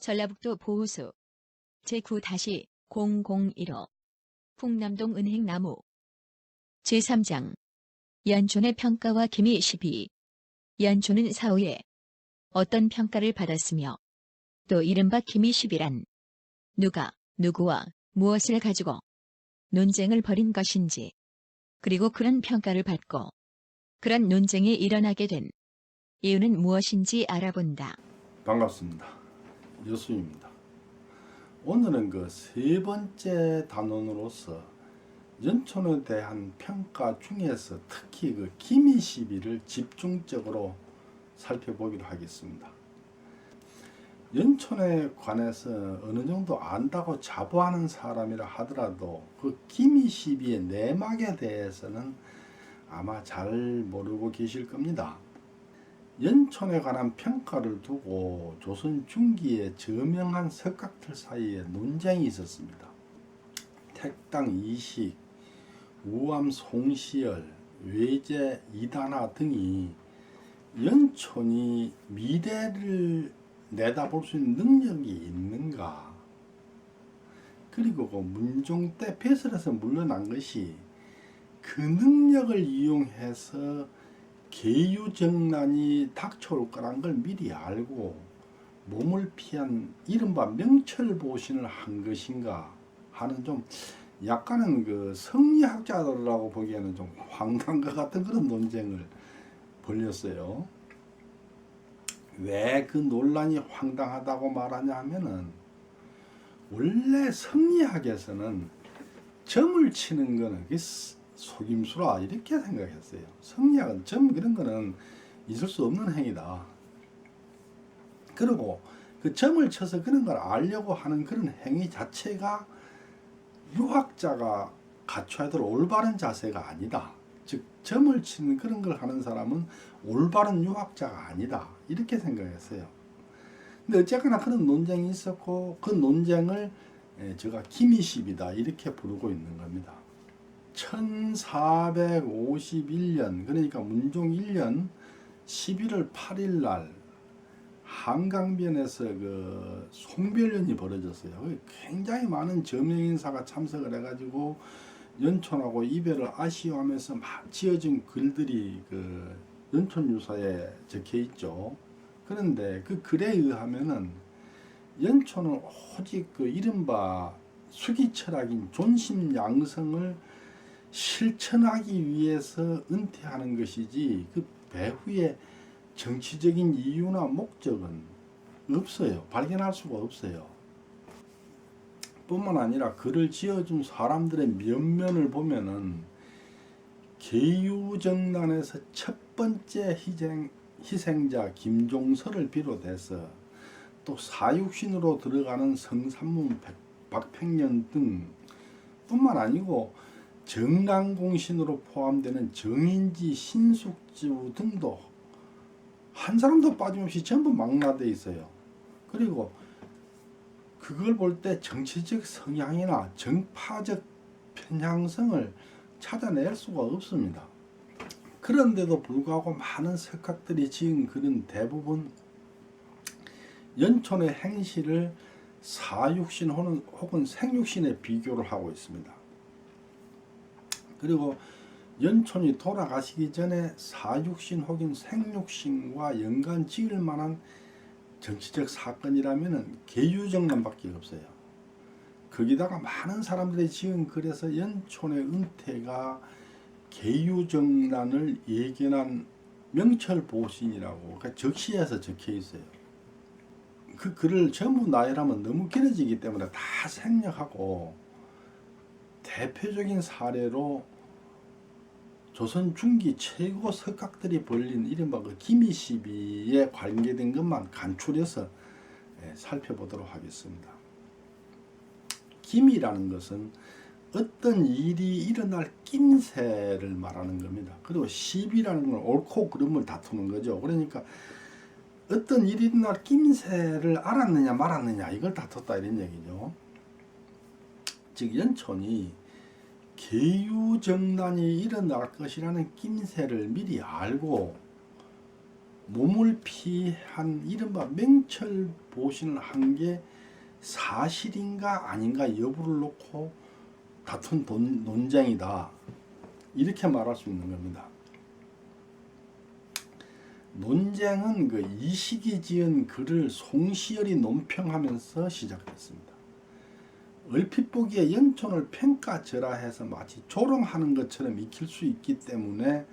전라북도 보호수 제9-0015 풍남동 은행나무 제3장 연촌의 평가와 기미 12 연촌은 사후에 어떤 평가를 받았으며 또 이른바 기미 10이란 누가 누구와 무엇을 가지고 논쟁을 벌인 것인지 그리고 그런 평가를 받고 그런 논쟁이 일어나게 된 이유는 무엇인지 알아본다. 반갑습니다. 여수입니다. 오늘은 그 세 번째 단원으로서 연촌에 대한 평가 중에서 특히 그 기미 시비를 집중적으로 살펴보기로 하겠습니다. 연촌에 관해서 어느 정도 안다고 자부하는 사람이라 하더라도 그 기미 시비의 내막에 대해서는 아마 잘 모르고 계실 겁니다. 연촌에 관한 평가를 두고 조선 중기에 저명한 석각들 사이에 논쟁이 있었습니다. 택당 이식, 우암 송시열, 외제 이단화 등이 연촌이 미래를 내다볼 수 있는 능력이 있는가, 그리고 그 문종 때 폐설에서 물러난 것이 그 능력을 이용해서 계유정난이 닥쳐올 거란 걸 미리 알고 몸을 피한 이른바 명철보신을 한 것인가 하는 좀 약간은 그 성리학자들이라고 보기에는 좀 황당한 것 같은 그런 논쟁을 벌였어요. 왜 그 논란이 황당하다고 말하냐 하면은 원래 성리학에서는 점을 치는 거는 속임수라 이렇게 생각했어요. 성리학은 점 그런 거는 있을 수 없는 행위다. 그리고 그 점을 쳐서 그런 걸 알려고 하는 그런 행위 자체가 유학자가 갖춰야 될 올바른 자세가 아니다. 즉 점을 치는 그런 걸 하는 사람은 올바른 유학자가 아니다. 이렇게 생각했어요. 근데 어쨌거나 그런 논쟁이 있었고 그 논쟁을 제가 기미시비다 이렇게 부르고 있는 겁니다. 1451년 그러니까 문종 1년 11월 8일 날 한강변에서 그 송별연이 벌어졌어요. 굉장히 많은 저명인사가 참석을 해가지고 연촌하고 이별을 아쉬워하면서 막 지어진 글들이 그 연촌유사에 적혀 있죠. 그런데 그 글에 의하면은 연촌은 오직 그 이른바 수기철학인 존심양성을 실천하기 위해서 은퇴하는 것이지 그 배후에 정치적인 이유나 목적은 없어요. 발견할 수가 없어요. 뿐만 아니라 글을 지어준 사람들의 면면을 보면은 계유정난에서 첫 번째 희생자 김종서를 비롯해서 또 사육신으로 들어가는 성삼문 박팽년 등 뿐만 아니고 정난공신으로 포함되는 정인지 신숙주 등도 한 사람도 빠짐없이 전부 망라되어 있어요. 그리고 그걸 볼 때 정치적 성향이나 정파적 편향성을 찾아낼 수가 없습니다. 그런데도 불구하고 많은 석학들이 지은 글은 대부분 연촌의 행실을 사육신 혹은 생육신에 비교를 하고 있습니다. 그리고 연촌이 돌아가시기 전에 사육신 혹은 생육신과 연관 지을 만한 정치적 사건이라면 계유정난밖에 없어요. 거기다가 많은 사람들이 지은 글에서 연촌의 은퇴가 계유정난을 예견한 명철보신이라고 그러니까 적시해서 적혀 있어요. 그 글을 전부 나열하면 너무 길어지기 때문에 다 생략하고 대표적인 사례로 조선 중기 최고 석학들이 벌린 이른바 그 기미시비에 관계된 것만 간추려서 살펴보도록 하겠습니다. 기미라는 것은 어떤 일이 일어날 낌새를 말하는 겁니다. 그리고 시비라는 건 옳고 그름을 다투는 거죠. 그러니까 어떤 일이 일어날 낌새를 알았느냐 말았느냐 이걸 다퉜다 이런 얘기죠. 즉 연촌이 계유정난이 일어날 것이라는 낌새를 미리 알고 몸을 피한 이른바 맹철보신을 한 게 사실인가 아닌가 여부를 놓고 다툰 논쟁이다. 이렇게 말할 수 있는 겁니다. 논쟁은 그 이식이 지은 글을 송시열이 논평하면서 시작됐습니다. 얼핏 보기에 연촌을 평가절하해서 마치 조롱하는 것처럼 익힐 수 있기 때문에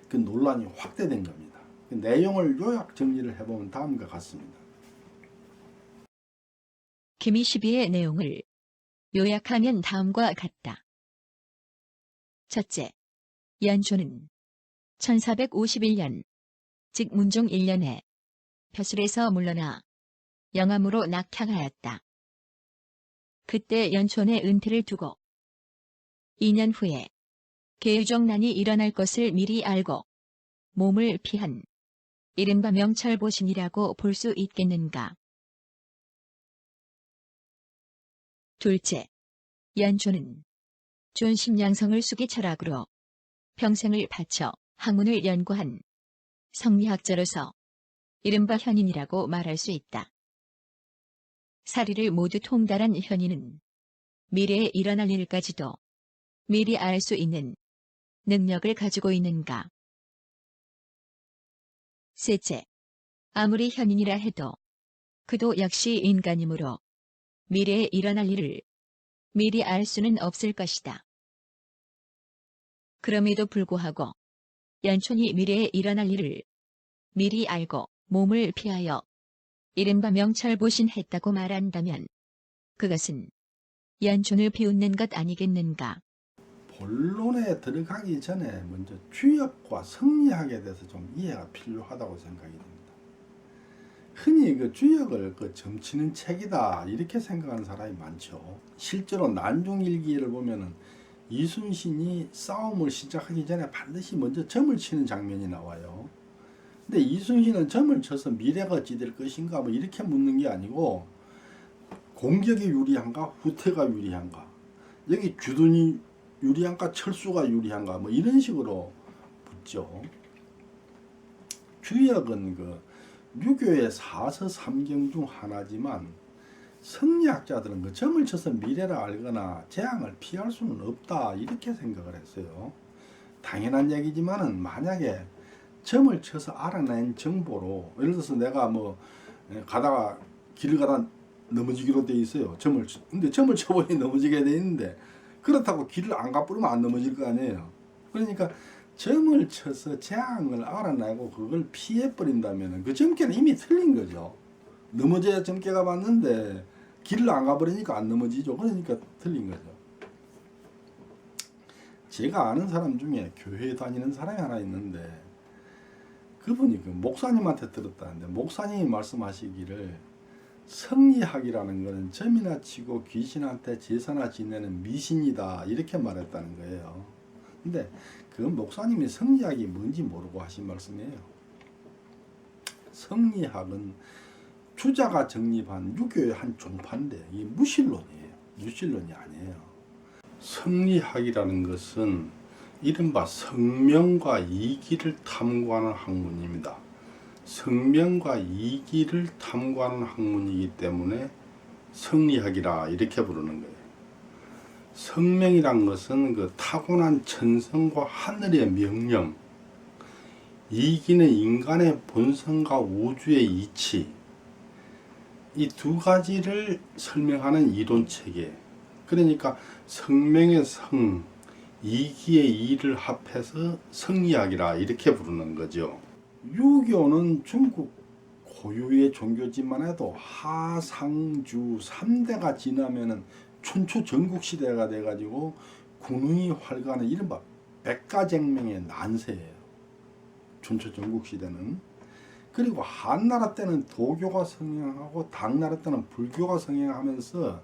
그 논란이 확대된 겁니다. 그 내용을 요약 정리를 해보면 다음과 같습니다. 기미 시비의 내용을 요약하면 다음과 같다. 첫째, 연초는 1451년, 즉 문종 1년에 벼슬에서 물러나 영암으로 낙향하였다. 그때 연촌의 은퇴를 두고 2년 후에 계유정난이 일어날 것을 미리 알고 몸을 피한 이른바 명철보신이라고 볼 수 있겠는가. 둘째, 연초는 존심양성을 수기 철학으로 평생을 바쳐 학문을 연구한 성리학자로서 이른바 현인이라고 말할 수 있다. 사리를 모두 통달한 현인은 미래에 일어날 일까지도 미리 알 수 있는 능력을 가지고 있는가. 셋째, 아무리 현인이라 해도 그도 역시 인간이므로 미래에 일어날 일을 미리 알 수는 없을 것이다. 그럼에도 불구하고 연촌이 미래에 일어날 일을 미리 알고 몸을 피하여 이른바 명철보신했다고 말한다면 그것은 연촌을 비웃는 것 아니겠는가. 본론에 들어가기 전에 먼저 주역과 성리학에 대해서 좀 이해가 필요하다고 생각이 됩니다. 흔히 그 주역을 그 점치는 책이다 이렇게 생각하는 사람이 많죠. 실제로 난중일기를 보면은 이순신이 싸움을 시작하기 전에 반드시 먼저 점을 치는 장면이 나와요. 근데 이순신은 점을 쳐서 미래가 어찌 될 것인가 뭐 이렇게 묻는 게 아니고 공격이 유리한가 후퇴가 유리한가 여기 주둔이 유리한가 철수가 유리한가 뭐 이런 식으로 묻죠. 주역은 그 유교의 사서삼경 중 하나지만 성리학자들은 그 점을 쳐서 미래를 알거나 재앙을 피할 수는 없다 이렇게 생각을 했어요. 당연한 얘기지만은 만약에 점을 쳐서 알아낸 정보로 예를 들어서 내가 뭐 가다가 길을 가다 넘어지기로 돼 있어요. 근데 점을 쳐보니 넘어지게 돼 있는데 그렇다고 길을 안 가버리면 안 넘어질 거 아니에요. 그러니까 점을 쳐서 재앙을 알아내고 그걸 피해버린다면 그 점괘는 이미 틀린 거죠. 넘어져야 점괘가 맞는데 길을 안 가버리니까 안 넘어지죠. 그러니까 틀린 거죠. 제가 아는 사람 중에 교회 다니는 사람이 하나 있는데 그분이 그 목사님한테 들었다는데 목사님이 말씀하시기를 성리학이라는 것은 점이나 치고 귀신한테 제사나 지내는 미신이다 이렇게 말했다는 거예요. 근데 그 목사님이 성리학이 뭔지 모르고 하신 말씀이에요. 성리학은 주자가 정립한 유교의 한 종파인데 이게 무신론이에요. 유신론이 아니에요. 성리학이라는 것은 이른바 성명과 이기를 탐구하는 학문입니다. 성명과 이기를 탐구하는 학문이기 때문에 성리학이라 이렇게 부르는 거예요. 성명이란 것은 그 타고난 천성과 하늘의 명령, 이기는 인간의 본성과 우주의 이치, 이 두 가지를 설명하는 이론체계. 그러니까 성명의 성, 이기의 이를 합해서 성리학이라 이렇게 부르는 거죠. 유교는 중국 고유의 종교지만 해도 하상주 3대가 지나면은 춘추 전국시대가 돼가지고 군웅이 활가는 이른바 백가쟁명의 난세예요. 춘추 전국시대는. 그리고 한나라 때는 도교가 성행하고 당나라 때는 불교가 성행하면서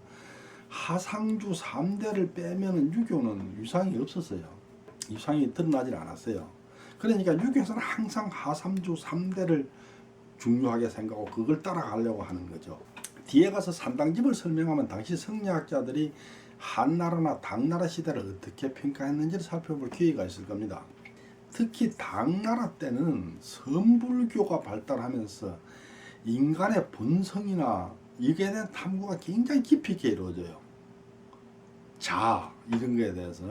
하상주 3대를 빼면은 유교는 유상이 없었어요. 유상이 드러나질 않았어요. 그러니까 유교에서는 항상 하삼주 3대를 중요하게 생각하고 그걸 따라가려고 하는 거죠. 뒤에 가서 산당집을 설명하면 당시 성리학자들이 한나라나 당나라 시대를 어떻게 평가했는지를 살펴볼 기회가 있을 겁니다. 특히 당나라 때는 선불교가 발달하면서 인간의 본성이나 이게 대한 탐구가 굉장히 깊이 있게 이루어져요. 자, 이런 거에 대해서.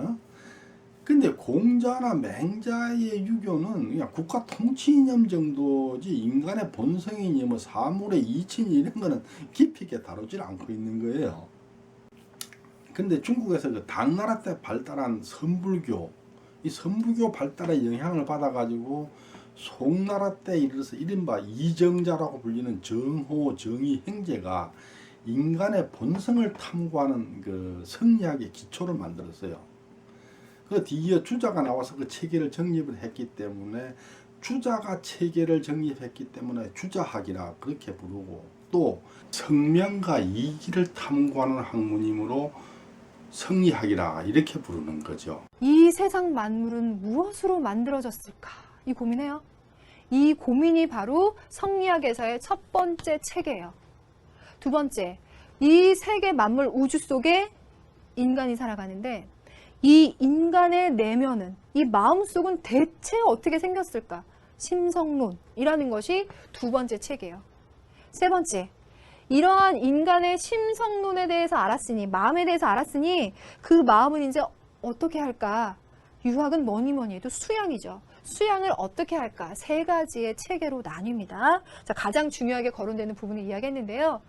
근데 공자나 맹자의 유교는 그냥 국가 통치 이념 정도지 인간의 본성이니 뭐 사물의 이치니 이런 거는 깊이 있게 다루질 않고 있는 거예요. 근데 중국에서 그 당나라 때 발달한 선불교, 이 선불교 발달에 영향을 받아가지고 송나라 때 이르러서 이른바 이정자라고 불리는 정호, 정의, 행제가 인간의 본성을 탐구하는 그 성리학의 기초를 만들었어요. 그 뒤에 주자가 나와서 그 체계를 정립을 했기 때문에 주자가 체계를 정립했기 때문에 주자학이라 그렇게 부르고, 또 성명과 이기를 탐구하는 학문이므로 성리학이라 이렇게 부르는 거죠. 이 세상 만물은 무엇으로 만들어졌을까? 이 고민해요. 이 고민이 바로 성리학에서의 첫 번째 체계예요. 두 번째, 이 세계 만물 우주 속에 인간이 살아가는데 이 인간의 내면은, 이 마음속은 대체 어떻게 생겼을까? 심성론이라는 것이 두 번째 체계예요. 세 번째, 이러한 인간의 심성론에 대해서 알았으니, 마음에 대해서 알았으니 그 마음은 이제 어떻게 할까? 유학은 뭐니 해도 수양이죠. 수양을 어떻게 할까? 세 가지의 체계로 나뉩니다. 자, 가장 중요하게 거론되는 부분을 이야기했는데요.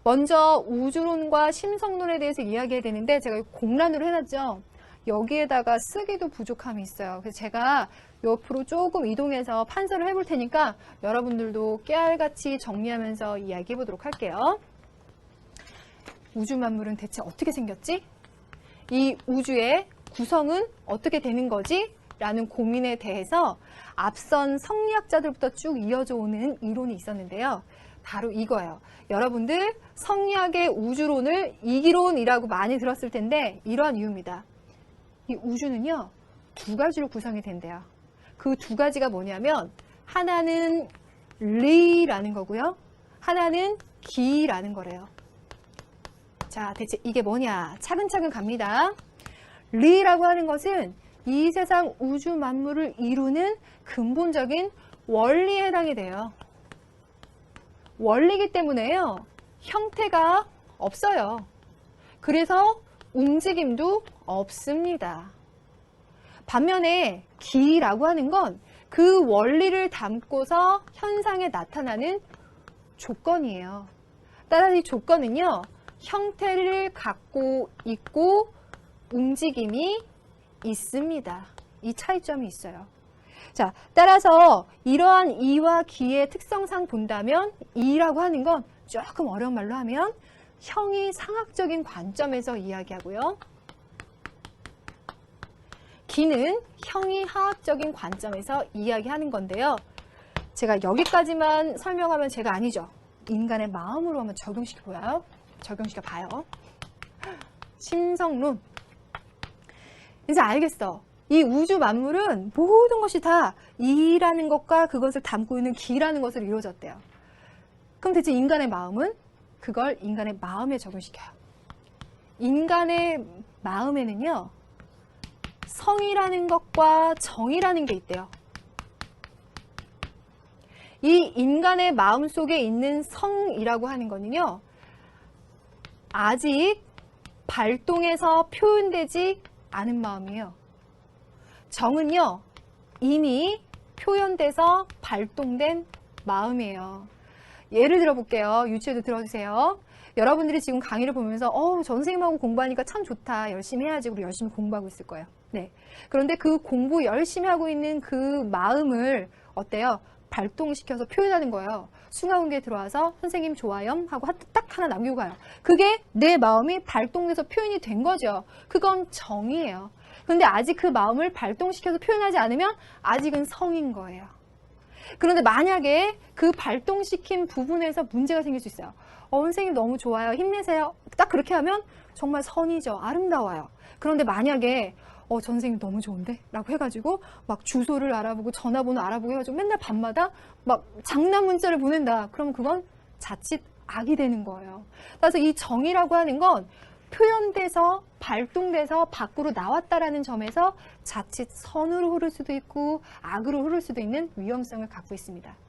먼저 우주론과 심성론에 대해서 이야기해야 되는데 제가 공란으로 해놨죠. 여기에다가 쓰기도 부족함이 있어요. 그래서 제가 옆으로 조금 이동해서 판서를 해볼 테니까 여러분들도 깨알같이 정리하면서 이야기해 보도록 할게요. 우주 만물은 대체 어떻게 생겼지? 이 우주의 구성은 어떻게 되는 거지? 라는 고민에 대해서 앞선 성리학자들부터 쭉 이어져 오는 이론이 있었는데요. 바로 이거예요. 여러분들 성리학의 우주론을 이기론이라고 많이 들었을 텐데 이러한 이유입니다. 이 우주는요, 두 가지로 구성이 된대요. 그 두 가지가 뭐냐면 하나는 리라는 거고요. 하나는 기라는 거래요. 자, 대체 이게 뭐냐? 차근차근 갑니다. 리라고 하는 것은 이 세상 우주 만물을 이루는 근본적인 원리에 해당이 돼요. 원리이기 때문에요. 형태가 없어요. 그래서 움직임도 없습니다. 반면에 기라고 하는 건 그 원리를 담고서 현상에 나타나는 조건이에요. 따라서 이 조건은요, 형태를 갖고 있고 움직임이 있습니다. 이 차이점이 있어요. 자, 따라서 이러한 이와 기의 특성상 본다면 이라고 하는 건 조금 어려운 말로 하면 형이 상학적인 관점에서 이야기하고요. 기는 형이 하학적인 관점에서 이야기하는 건데요. 제가 여기까지만 설명하면 제가 아니죠. 인간의 마음으로 한번 적용시켜 봐요. 심성론. 이제 알겠어. 이 우주 만물은 모든 것이 다 이라는 것과 그것을 담고 있는 기라는 것으로 이루어졌대요. 그럼 대체 인간의 마음은? 그걸 인간의 마음에 적용시켜요. 인간의 마음에는요, 성이라는 것과 정이라는 게 있대요. 이 인간의 마음 속에 있는 성이라고 하는 거는요, 아직 발동해서 표현되지 않은 마음이에요. 정은요, 이미 표현돼서 발동된 마음이에요. 예를 들어 볼게요. 유치해도 들어주세요. 여러분들이 지금 강의를 보면서 저 선생님하고 공부하니까 참 좋다. 열심히 해야지. 우리 열심히 공부하고 있을 거예요. 네. 그런데 그 공부 열심히 하고 있는 그 마음을 어때요? 발동시켜서 표현하는 거예요. 숭아운기에 들어와서 선생님 좋아요 하고 딱 하나 남기고 가요. 그게 내 마음이 발동돼서 표현이 된 거죠. 그건 정이에요. 근데 아직 그 마음을 발동시켜서 표현하지 않으면 아직은 성인 거예요. 그런데 만약에 그 발동시킨 부분에서 문제가 생길 수 있어요. 선생님 너무 좋아요. 힘내세요. 딱 그렇게 하면 정말 선이죠. 아름다워요. 그런데 만약에 저 선생님 너무 좋은데? 라고 해가지고 막 주소를 알아보고 전화번호 알아보고 해가지고 맨날 밤마다 막 장난 문자를 보낸다. 그럼 그건 자칫 악이 되는 거예요. 그래서 이 정이라고 하는 건 표현돼서 발동돼서 밖으로 나왔다라는 점에서 자칫 선으로 흐를 수도 있고 악으로 흐를 수도 있는 위험성을 갖고 있습니다.